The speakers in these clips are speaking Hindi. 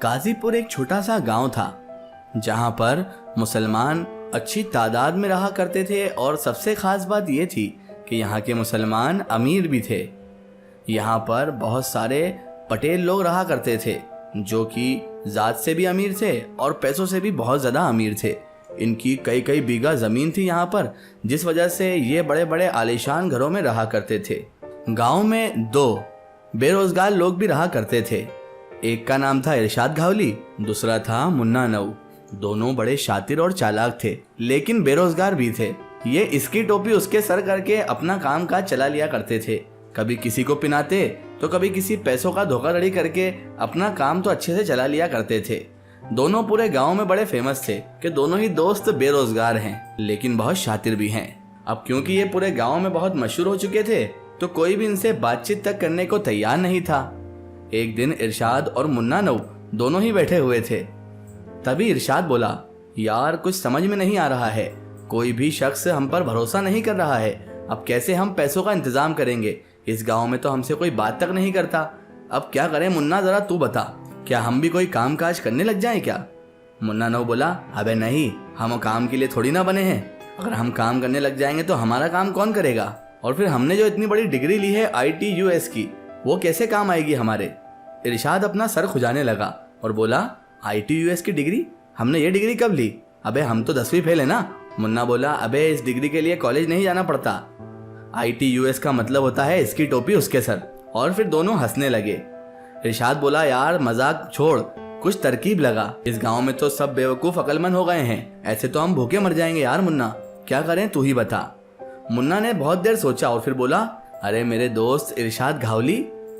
गाजीपुर एक छोटा सा गांव था जहां पर मुसलमान अच्छी तादाद में रहा करते थे और सबसे खास बात यह थी कि यहाँ के मुसलमान अमीर भी थे। यहाँ पर बहुत सारे पटेल लोग रहा करते थे जो कि ज़ात से भी अमीर थे और पैसों से भी बहुत ज़्यादा अमीर थे। इनकी कई कई बीघा ज़मीन थी यहाँ पर, जिस वजह से ये बड़े बड़े आलीशान घरों में रहा करते थे। गांव में दो बेरोजगार लोग भी रहा करते थे। एक का नाम था इरशाद घावली, दूसरा था मुन्ना नऊ। दोनों बड़े शातिर और चालाक थे लेकिन बेरोजगार भी थे। ये इसकी टोपी उसके सर करके अपना काम काज चला लिया करते थे। कभी किसी को पिनाते तो कभी किसी पैसों का धोखाधड़ी करके अपना काम तो अच्छे से चला लिया करते थे। दोनों पूरे गांव में बड़े फेमस थे कि दोनों ही दोस्त बेरोजगार हैं लेकिन बहुत शातिर भी हैं। अब क्योंकि ये पूरे गांव में बहुत मशहूर हो चुके थे तो कोई भी इनसे बातचीत तक करने को तैयार नहीं था। एक दिन इरशाद और मुन्ना नऊ दोनों ही बैठे हुए थे। तभी इरशाद बोला, यार कुछ समझ में नहीं आ रहा है, कोई भी शख्स हम पर भरोसा नहीं कर रहा है। अब कैसे हम पैसों का इंतजाम करेंगे? इस गांव में तो हमसे कोई बात तक नहीं करता। अब क्या करें मुन्ना, जरा तू बता, क्या हम भी कोई काम काज करने लग जाएं क्या? मुन्ना नऊ बोला, अबे नहीं, हम काम के लिए थोड़ी ना बने हैं। अगर हम काम करने लग जाएंगे तो हमारा काम कौन करेगा? और फिर हमने जो इतनी बड़ी डिग्री ली है ITUS की, वो कैसे काम आएगी हमारे? इरशाद अपना सर खुजाने लगा और बोला, ITUS की डिग्री? हमने ये डिग्री कब ली? अबे हम तो 10वीं फेल है ना। मुन्ना बोला, अबे इस डिग्री के लिए कॉलेज नहीं जाना पड़ता। ITUS का मतलब होता है इसकी टोपी उसके सर। और फिर दोनों हंसने लगे। इरशाद बोला, यार मजाक छोड़, कुछ तरकीब लगा। इस गांव में तो सब बेवकूफ अकलमंद हो गए हैं, ऐसे तो हम भूखे मर जाएंगे यार मुन्ना, क्या करें तू ही बता। मुन्ना ने बहुत देर सोचा और फिर बोला, अरे मेरे दोस्त इरशाद घावली,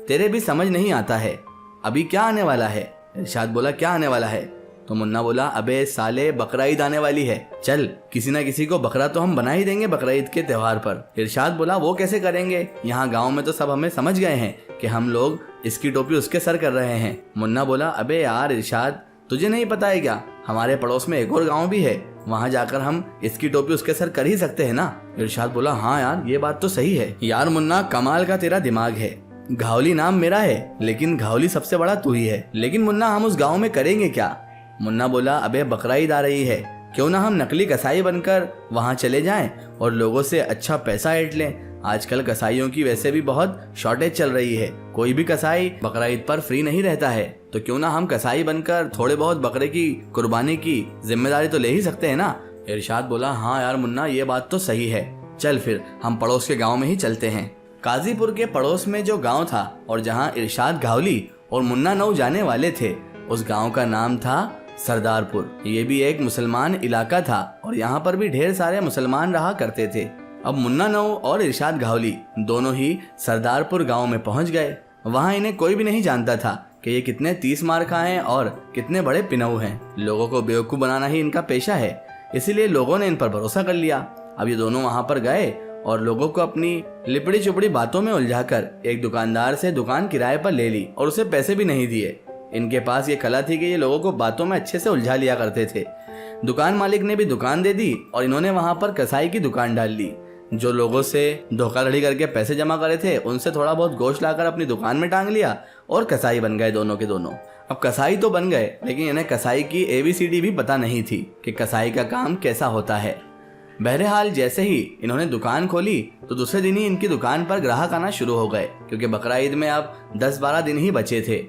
तेरे भी समझ नहीं आता है, अभी क्या आने वाला है? इरशाद बोला, क्या आने वाला है? तो मुन्ना बोला, अबे साले बकरा ईद आने वाली है, चल किसी ना किसी को बकरा तो हम बना ही देंगे बकरा ईद के त्योहार पर। इरशाद बोला, वो कैसे करेंगे? यहाँ गांव में तो सब हमें समझ गए हैं कि हम लोग इसकी टोपी उसके सर कर रहे हैं। मुन्ना बोला, अबे यार इरशाद, तुझे नहीं पता है क्या, हमारे पड़ोस में एक और गाँव भी है, वहाँ जाकर हम इसकी टोपी उसके सर कर ही सकते हैं ना। इरशाद बोला, हाँ यार ये बात तो सही है। यार मुन्ना, कमाल का तेरा दिमाग है। घावली नाम मेरा है लेकिन घावली सबसे बड़ा तू ही है। लेकिन मुन्ना, हम उस गांव में करेंगे क्या? मुन्ना बोला, अबे बकरा ईद आ रही है, क्यों ना हम नकली कसाई बनकर वहां चले जाएं और लोगों से अच्छा पैसा ऐंठ लें। आजकल कसाईयों की वैसे भी बहुत शॉर्टेज चल रही है, कोई भी कसाई बकरा ईद पर फ्री नहीं रहता है, तो क्यों ना हम कसाई बनकर थोड़े बहुत बकरे की कुर्बानी की जिम्मेदारी तो ले ही सकते हैं ना। इरशाद बोला, हाँ यार मुन्ना, ये बात तो सही है, चल फिर हम पड़ोस के गाँव में ही चलते हैं। गाजीपुर के पड़ोस में जो गांव था और जहां इरशाद घावली और मुन्ना नऊ जाने वाले थे, उस गांव का नाम था सरदारपुर। ये भी एक मुसलमान इलाका था और यहाँ पर भी ढेर सारे मुसलमान रहा करते थे। अब मुन्ना नऊ और इरशाद घावली दोनों ही सरदारपुर गांव में पहुंच गए। वहां इन्हें कोई भी नहीं जानता था कि ये कितने 30 मार खाए हैं और कितने बड़े पिनऊ हैं। लोगों को बेवकूफ बनाना ही इनका पेशा है, इसीलिए लोगों ने इन पर भरोसा कर लिया। अब ये दोनों वहां पर गए और लोगों को अपनी लिपड़ी चुपड़ी बातों में उलझाकर एक दुकानदार से दुकान किराए पर ले ली और उसे पैसे भी नहीं दिए। इनके पास ये कला थी कि ये लोगों को बातों में अच्छे से उलझा लिया करते थे। दुकान मालिक ने भी दुकान दे दी और इन्होंने वहां पर कसाई की दुकान डाल ली। जो लोगों से धोखाधड़ी करके पैसे जमा करे थे उनसे थोड़ा बहुत गोश्त लाकर अपनी दुकान में टांग लिया और कसाई बन गए दोनों के दोनों। अब कसाई तो बन गए लेकिन इन्हें कसाई की ABCD भी पता नहीं थी कि कसाई का काम कैसा होता है। बहरहाल जैसे ही इन्होंने दुकान खोली तो दूसरे दिन ही इनकी दुकान पर ग्राहक आना शुरू हो गए, क्योंकि बकरा ईद में अब 10-12 दिन ही बचे थे।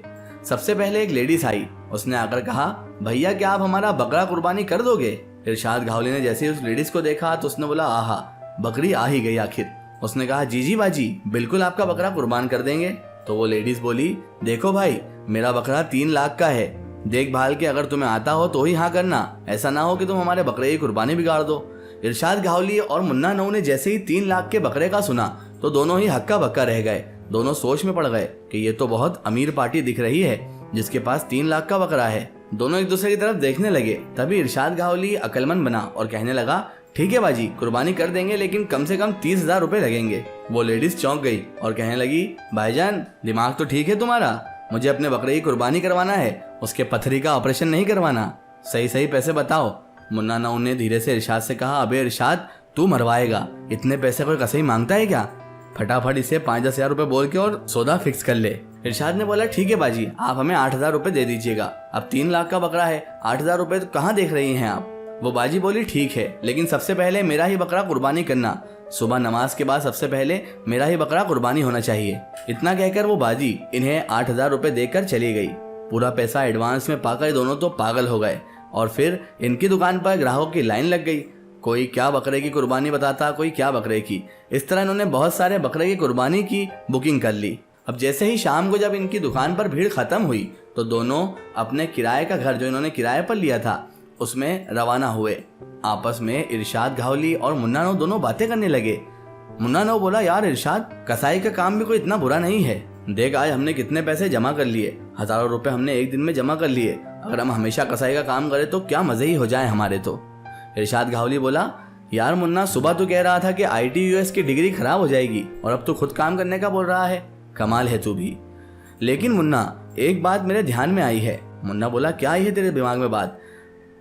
सबसे पहले एक लेडीज आई, उसने आकर कहा, भैया क्या आप हमारा बकरा कुर्बानी कर दोगे? इरशाद घावली ने जैसे ही उस लेडीज को देखा तो उसने बोला, आहा, बकरी आ ही गई आखिर। उसने कहा, जी जी बाजी, बिल्कुल आपका बकरा कुर्बान कर देंगे। तो वो लेडीज बोली, देखो भाई, मेरा बकरा 3 लाख का है, देखभाल के अगर तुम्हें आता हो तो ही हाँ करना, ऐसा ना हो कि तुम हमारे बकरे की कुर्बानी बिगाड़ दो। इरशाद घावली और मुन्ना नऊ ने जैसे ही 3 लाख के बकरे का सुना तो दोनों ही हक्का बक्का रह गए। दोनों सोच में पड़ गए कि ये तो बहुत अमीर पार्टी दिख रही है जिसके पास 3 लाख का बकरा है। दोनों एक दूसरे की तरफ देखने लगे। तभी इरशाद घावली अकलमंद बना और कहने लगा, ठीक है बाजी, कुर्बानी कर देंगे लेकिन कम से कम 30,000 रुपए लगेंगे। वो लेडीज चौंक गई और कहने लगी, भाईजान दिमाग तो ठीक है तुम्हारा, मुझे अपने बकरे की कुर्बानी करवाना है, उसके पथरी का ऑपरेशन नहीं करवाना, सही सही पैसे बताओ। मुन्ना नऊ ने धीरे से इरशाद से कहा, अबे इरशाद, तू मरवाएगा, इतने पैसे कोई कसाई मांगता है क्या? फटाफट इसे 5-10 हजार रुपए बोल के और सौदा फिक्स कर ले। इरशाद ने बोला ठीक है बाजी, आप हमें 8,000 रुपये दे दीजिएगा। अब 3 लाख का बकरा है, 8,000 रुपये तो कहाँ देख रही हैं आप। वो बाजी बोली ठीक है, लेकिन सबसे पहले मेरा ही बकरा कुर्बानी करना। सुबह नमाज के बाद सबसे पहले मेरा ही बकरा कुर्बानी होना चाहिए। इतना कहकर वो बाजी इन्हें 8,000 रुपये देकर चली गई। पूरा पैसा एडवांस में पाकर दोनों तो पागल हो गए और फिर इनकी दुकान पर ग्राहकों की लाइन लग गई। कोई क्या बकरे की कुर्बानी बताता, कोई क्या बकरे की। इस तरह इन्होंने बहुत सारे बकरे की कुर्बानी की बुकिंग कर ली। अब जैसे ही शाम को जब इनकी दुकान पर भीड़ खत्म हुई तो दोनों अपने किराए का घर जो इन्होंने किराए पर लिया था उसमें रवाना हुए। आपस में इरशाद घावली और मुन्ना नौ दोनों बातें करने लगे। मुन्ना नौ बोला, यार इरशाद, कसाई का काम भी कोई इतना बुरा नहीं है। देख आज हमने कितने पैसे जमा कर लिए, हजारों रुपए हमने एक दिन में जमा कर लिए। अगर हम हमेशा कसाई का काम करें तो क्या मजे ही हो जाए हमारे तो। इरशाद घावली बोला, यार मुन्ना, सुबह तो कह रहा था कि ITUS की डिग्री खराब हो जाएगी और अब तो खुद काम करने का बोल रहा है। कमाल है तू भी। लेकिन मुन्ना, एक बात मेरे ध्यान में आई है। मुन्ना बोला, क्या आई है तेरे दिमाग में बात।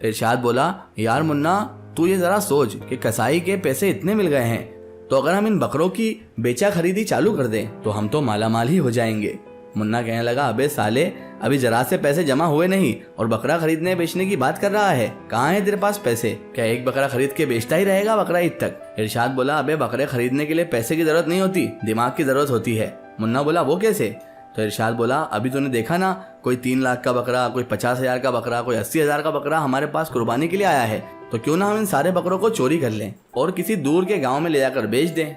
इरशाद बोला, यार मुन्ना, तू ये जरा सोच कि कसाई के पैसे इतने मिल गए हैं तो अगर हम इन बकरों की बेचा खरीदी चालू कर दें तो हम तो मालामाल ही हो जाएंगे। मुन्ना कहने लगा, अबे साले, अभी जरा से पैसे जमा हुए नहीं और बकरा खरीदने बेचने की बात कर रहा है। कहाँ है तेरे पास पैसे? क्या एक बकरा खरीद के बेचता ही रहेगा बकरा ईद तक? इरशाद बोला, अबे बकरे खरीदने के लिए पैसे की जरूरत नहीं होती, दिमाग की जरूरत होती है। मुन्ना बोला, वो कैसे? तो इरशाद बोला, अभी तूने देखा ना, कोई 3 लाख का बकरा, कोई 50,000 का बकरा, कोई 80,000 का बकरा हमारे पास कुर्बानी के लिए आया है। तो क्यों ना हम इन सारे बकरों को चोरी कर लें और किसी दूर के गांव में ले जाकर बेच दें।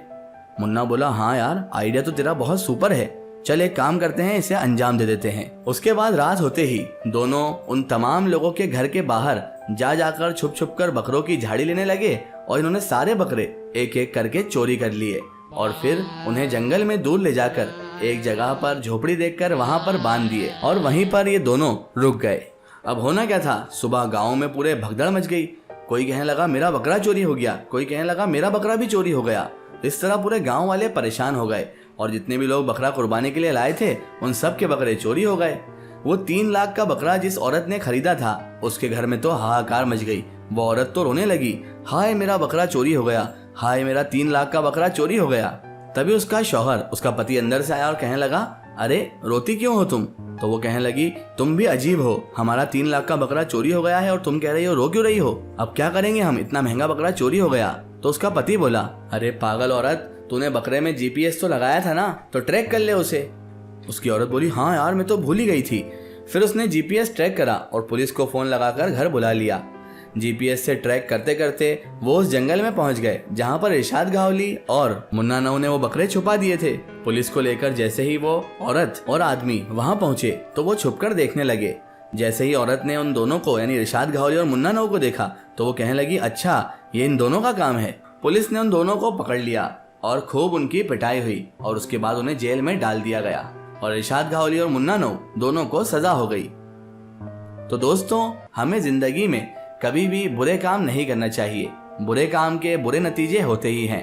मुन्ना बोला, हाँ यार, आइडिया तो तेरा बहुत सुपर है, चल एक काम करते हैं, इसे अंजाम दे देते हैं। उसके बाद रात होते ही दोनों उन तमाम लोगों के घर के बाहर जाकर छुप छुप कर बकरों की झाड़ी लेने लगे और इन्होंने सारे बकरे एक एक करके चोरी कर लिए और फिर उन्हें जंगल में दूर ले जाकर एक जगह पर झोपड़ी देखकर वहां पर बांध दिए और वहीं पर ये दोनों रुक गए। अब होना क्या था, सुबह गांव में पूरे भगदड़ मच गई। कोई कहने लगा मेरा बकरा चोरी हो गया, कोई कहने लगा मेरा बकरा भी चोरी हो गया। इस तरह पूरे गांव वाले परेशान हो गए और जितने भी लोग बकरा कुर्बानी के लिए लाए थे उन सब के बकरे चोरी हो गए। वो 3 लाख का बकरा जिस औरत ने खरीदा था उसके घर में तो हाहाकार मच गई। वो औरत तो रोने लगी, हाय मेरा बकरा चोरी हो गया, हाय मेरा 3 लाख का बकरा चोरी हो गया। तभी उसका शौहर, उसका पति अंदर से आया और कहने लगा, अरे रोती क्यों हो तुम? तो वो कहने लगी, तुम भी अजीब हो, हमारा 3 लाख का बकरा चोरी हो गया है और तुम कह रही हो रो क्यों रही हो? अब क्या करेंगे हम, इतना महंगा बकरा चोरी हो गया। तो उसका पति बोला, अरे पागल औरत, तूने बकरे में GPS तो लगाया था ना, तो ट्रैक कर ले उसे। उसकी औरत बोली, हाँ यार, मैं तो भूल ही गई थी। फिर उसने GPS ट्रैक करा और पुलिस को फोन लगाकर घर बुला लिया। GPS से ट्रैक करते करते वो उस जंगल में पहुंच गए जहां पर इरशाद घावली और मुन्ना नौ ने वो बकरे छुपा दिए थे। पुलिस को लेकर जैसे ही वो औरत और आदमी वहां पहुंचे तो वो छुपकर देखने लगे। जैसे ही औरत ने उन दोनों को यानी इरशाद घावली और मुन्ना नौ को देखा तो वो कहने लगी, अच्छा ये इन दोनों का काम है। पुलिस ने उन दोनों को पकड़ लिया और खूब उनकी पिटाई हुई और उसके बाद उन्हें जेल में डाल दिया गया और इरशाद घावली और मुन्ना नौ दोनों को सजा हो गई। तो दोस्तों, हमें जिंदगी में कभी भी बुरे काम नहीं करना चाहिए। बुरे काम के बुरे नतीजे होते ही हैं।